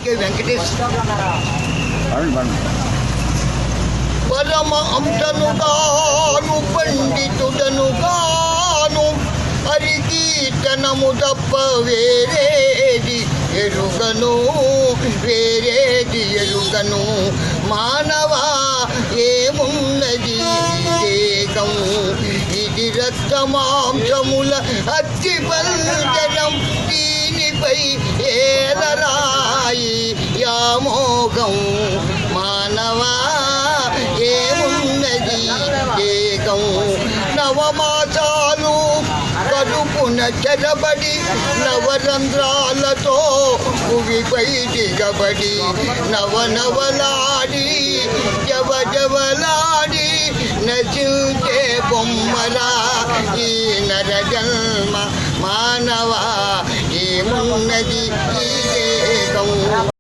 K Venkatesh. పరమ అంశనుగాను పండితుడనుగాను హరికీర్తనము తప్ప వేరేది ఎరుగను మానవా ఏమున్నది దేహం ఇది రక్తమాంసముల అగ్గిపల్కనం దీనిపై ఏలరాయి యామోగం మానవా ఏమున్నది దేహం నవమాసాలు కడుపున చెరబడి నవరంధ్రాలతో భూమిపై దిగబడి నవనవలాడి జవజవలాడి నచించే బొమ్మలా ఈ నరజన్మ మానవా ఏమున్నది ఈ దేహం.